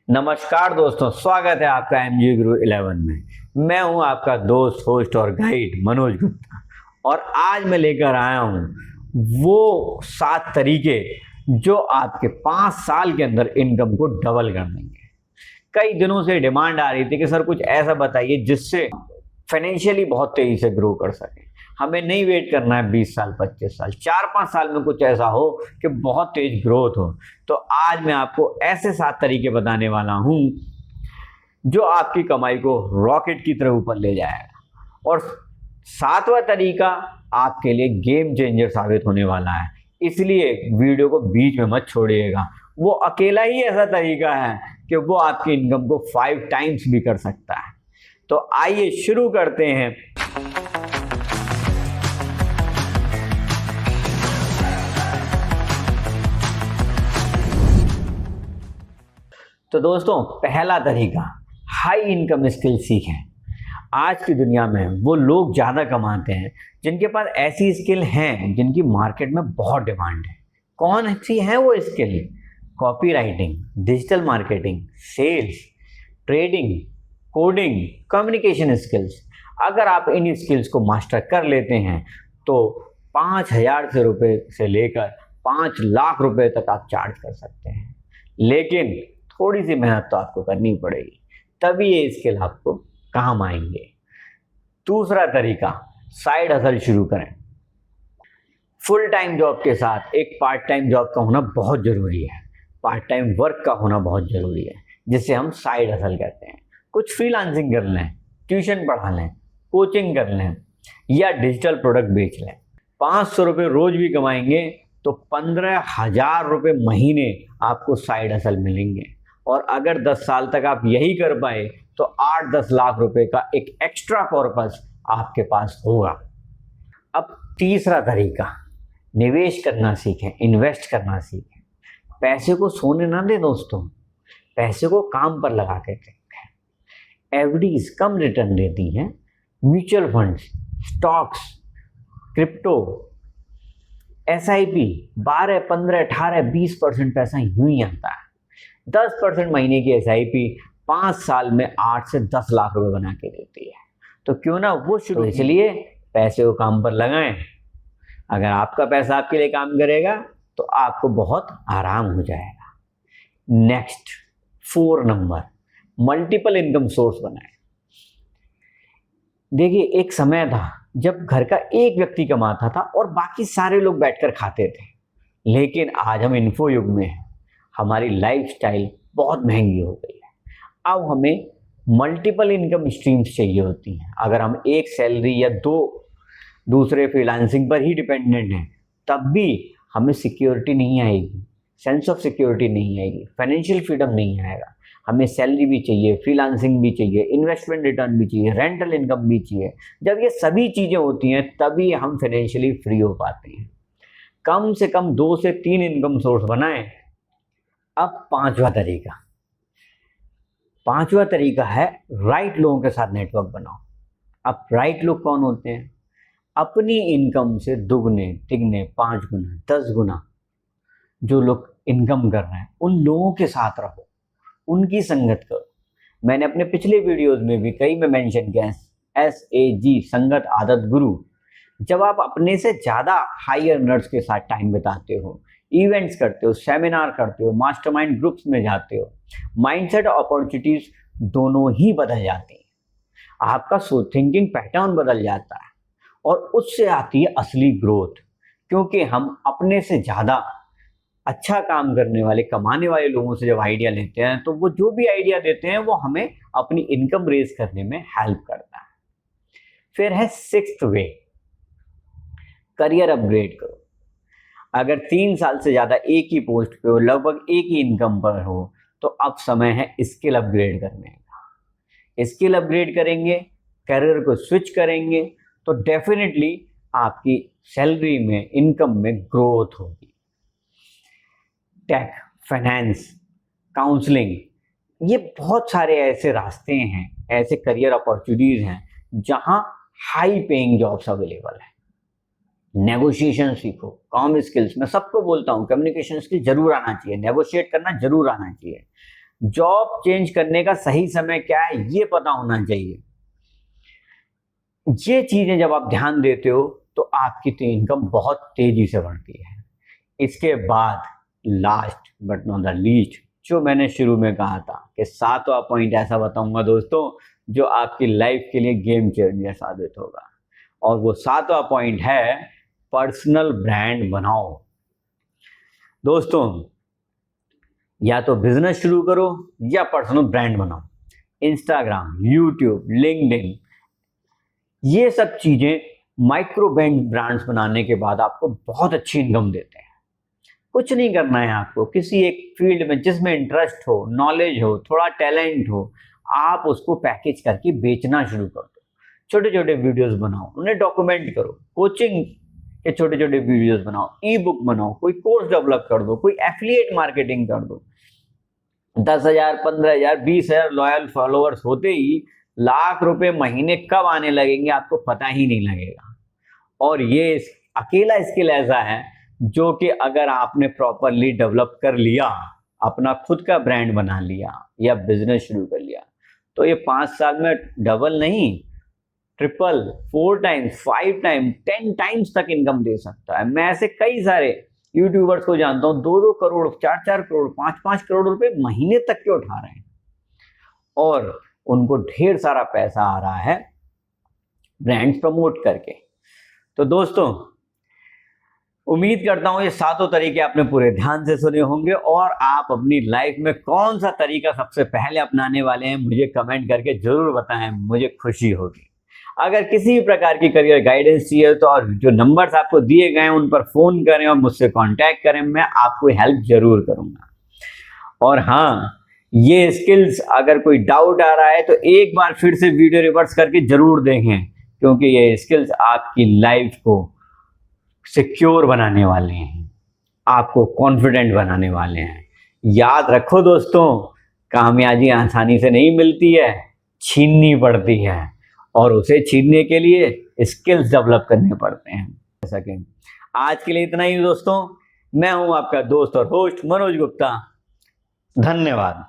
नमस्कार दोस्तों, स्वागत है आपका एमजी गुरु 11 में। मैं हूं आपका दोस्त, होस्ट और गाइड मनोज गुप्ता और आज मैं लेकर आया हूं वो 7 तरीके जो आपके 5 साल के अंदर इनकम को डबल कर देंगे। कई दिनों से डिमांड आ रही थी कि सर कुछ ऐसा बताइए जिससे फाइनेंशियली बहुत तेजी से ग्रो कर सके। हमें नहीं वेट करना है 20 साल 25 साल, 4-5 साल में कुछ ऐसा हो कि बहुत तेज ग्रोथ हो। तो आज मैं आपको ऐसे 7 तरीके बताने वाला हूं जो आपकी कमाई को रॉकेट की तरह ऊपर ले जाएगा और 7वां तरीका आपके लिए गेम चेंजर साबित होने वाला है। इसलिए वीडियो को बीच में मत छोड़िएगा। वो अकेला ही ऐसा तरीका है कि वो आपकी इनकम को 5 टाइम्स भी कर सकता है। तो आइए शुरू करते हैं। तो दोस्तों, पहला तरीका, हाई इनकम स्किल सीखें। आज की दुनिया में वो लोग ज़्यादा कमाते हैं जिनके पास ऐसी स्किल हैं जिनकी मार्केट में बहुत डिमांड है। कौन सी है वो skill? Copy writing, digital marketing, sales, trading, coding, communication skills. अगर आप इन स्किल्स को मास्टर कर लेते हैं तो 5,000 रुपये से लेकर 5 लाख रुपए तक आप चार्ज कर सकते हैं। लेकिन थोड़ी सी मेहनत तो आपको करनी पड़ेगी, तभी ये स्किल आपको काम आएंगे। दूसरा तरीका, साइड हसल शुरू करें। फुल टाइम जॉब के साथ एक पार्ट टाइम जॉब का होना बहुत ज़रूरी है। पार्ट टाइम वर्क का होना बहुत ज़रूरी है, जिसे हम साइड हसल कहते हैं। कुछ फ्रीलांसिंग कर लें, ट्यूशन पढ़ा लें, कोचिंग कर लें या डिजिटल प्रोडक्ट बेच लें। 500 रुपये रोज भी कमाएंगे तो 15,000 रुपये महीने आपको साइड हसल मिलेंगे। और अगर 10 साल तक आप यही कर पाए तो 8-10 लाख रुपए का एक एक्स्ट्रा कॉर्पस आपके पास होगा। अब तीसरा तरीका, निवेश करना सीखें, इन्वेस्ट करना सीखें। पैसे को सोने ना दें दोस्तों, पैसे को काम पर लगा के रखें। एफडीज कम रिटर्न देती हैं, mutual funds, stocks, crypto, SIP 12, 15, 18, 20% पैसा यूं ही आता है। 10% महीने की एसआईपी 5 साल में 8 से 10 लाख रुपए बना के देती है। तो क्यों ना वो शुरू। तो इसलिए पैसे को काम पर लगाएं। अगर आपका पैसा आपके लिए काम करेगा तो आपको बहुत आराम हो जाएगा। Next, 4 number, multiple income source बनाएं। देखिए, एक समय था जब घर का एक व्यक्ति कमाता था और बाकी सारे लोग बैठकर खाते थे। लेकिन आज हम इन्फो युग में हैं, हमारी लाइफस्टाइल बहुत महंगी हो गई है। अब हमें मल्टीपल इनकम स्ट्रीम्स चाहिए होती हैं। अगर हम एक सैलरी या 2 दूसरे फ्रीलांसिंग पर ही डिपेंडेंट हैं तब भी हमें सिक्योरिटी नहीं आएगी, सेंस ऑफ सिक्योरिटी नहीं आएगी, फाइनेंशियल फ्रीडम नहीं आएगा। हमें सैलरी भी चाहिए, फ्रीलांसिंग भी चाहिए, इन्वेस्टमेंट रिटर्न भी चाहिए, रेंटल इनकम भी चाहिए। जब ये सभी चीज़ें होती हैं तभी हम फाइनेंशियली फ्री हो पाते हैं। कम से कम 2 से 3 इनकम सोर्स बनाएं। अब पांचवा तरीका है राइट लोगों के साथ नेटवर्क बनाओ। अब राइट लोग कौन होते हैं? अपनी इनकम से दुगने, तिगने, 5 गुना, 10 गुना जो लोग इनकम कर रहे हैं उन लोगों के साथ रहो, उनकी संगत करो। मैंने अपने पिछले वीडियोस में भी कई में मेंशन किया है, SAG, संगत आदत गुरु। जब आप अपने से ज़्यादा हाई अर्नर्स के साथ टाइम बिताते हो, इवेंट्स करते हो, सेमिनार करते हो, मास्टरमाइंड ग्रुप्स में जाते हो, माइंडसेट अपॉर्चुनिटीज दोनों ही बदल जाती हैं। आपका थिंकिंग पैटर्न बदल जाता है और उससे आती है असली ग्रोथ। क्योंकि हम अपने से ज़्यादा अच्छा काम करने वाले, कमाने वाले लोगों से जब आइडिया लेते हैं तो वो जो भी आइडिया देते हैं वो हमें अपनी इनकम रेज करने में हेल्प करता है। फिर है 6th वे, करियर अपग्रेड करो। अगर 3 साल से ज़्यादा एक ही पोस्ट पे हो, लगभग एक ही इनकम पर हो, तो अब समय है स्किल अपग्रेड करने का। स्किल अपग्रेड करेंगे, करियर को स्विच करेंगे तो डेफिनेटली आपकी सैलरी में, इनकम में ग्रोथ होगी। टेक, फाइनेंस, काउंसलिंग, ये बहुत सारे ऐसे रास्ते हैं, ऐसे करियर अपॉर्चुनिटीज हैं जहां हाई पेइंग जॉब्स अवेलेबल है। नेगोशिएशन सीखो, कॉम स्किल्स, मैं सबको बोलता हूँ कम्युनिकेशन स्किल जरूर आना चाहिए, नेगोशिएट करना जरूर आना चाहिए। जॉब चेंज करने का सही समय क्या है ये पता होना चाहिए। ये चीजें जब आप ध्यान देते हो तो आपकी तो इनकम बहुत तेजी से बढ़ती है। इसके बाद last but not the least, जो मैंने शुरू में कहा था कि 7वां पॉइंट ऐसा बताऊंगा दोस्तों जो आपकी लाइफ के लिए गेम चेंजर साबित होगा, और वो 7वां पॉइंट है पर्सनल ब्रांड बनाओ। दोस्तों, या तो बिजनेस शुरू करो या पर्सनल ब्रांड बनाओ। इंस्टाग्राम, यूट्यूब, लिंक्डइन, ये सब चीजें माइक्रो ब्रांड्स बनाने के बाद आपको बहुत अच्छी इनकम देते हैं। कुछ नहीं करना है आपको, किसी एक फील्ड में जिसमें इंटरेस्ट हो, नॉलेज हो, थोड़ा टैलेंट हो, आप उसको पैकेज करके बेचना शुरू कर दो। छोटे छोटे वीडियोस बनाओ, उन्हें डॉक्यूमेंट करो, कोचिंग के छोटे छोटे वीडियोस बनाओ, ई बुक बनाओ, कोई कोर्स डेवलप कर दो, कोई एफिलिएट मार्केटिंग कर दो। 10,000, 15,000, 20,000 लॉयल फॉलोअर्स होते ही लाख रुपए महीने कब आने लगेंगे आपको पता ही नहीं लगेगा। और ये अकेला स्किल ऐसा है जो कि अगर आपने प्रॉपरली डेवलप कर लिया, अपना खुद का ब्रांड बना लिया या बिजनेस शुरू कर लिया, तो ये 5 साल में डबल नहीं, ट्रिपल, 4 टाइम्स, 5 टाइम्स, 10 टाइम्स तक इनकम दे सकता है। मैं ऐसे कई सारे यूट्यूबर्स को जानता हूं 2-2 करोड़, 4-4 करोड़, 5-5 करोड़ रुपए महीने तक के उठा रहे हैं, और उनको ढेर सारा पैसा आ रहा है ब्रांड्स प्रमोट करके। तो दोस्तों, उम्मीद करता हूं ये 7 तरीके आपने पूरे ध्यान से सुने होंगे, और आप अपनी लाइफ में कौन सा तरीका सबसे पहले अपनाने वाले हैं मुझे कमेंट करके जरूर बताएं, मुझे खुशी होगी। अगर किसी भी प्रकार की करियर गाइडेंस चाहिए तो और जो नंबर्स आपको दिए गए हैं उन पर फोन करें और मुझसे कांटेक्ट करें, मैं आपको हेल्प जरूर करूंगा। और हाँ, ये स्किल्स अगर कोई डाउट आ रहा है तो एक बार फिर से वीडियो रिवर्स करके जरूर देखें, क्योंकि ये स्किल्स आपकी लाइफ को सिक्योर बनाने वाले हैं, आपको कॉन्फिडेंट बनाने वाले हैं। याद रखो दोस्तों, कामयाबी आसानी से नहीं मिलती है, छीननी पड़ती है, और उसे छीनने के लिए स्किल्स डेवलप करने पड़ते हैं। जैसा कि आज के लिए इतना ही दोस्तों, मैं हूं आपका दोस्त और होस्ट मनोज गुप्ता। धन्यवाद।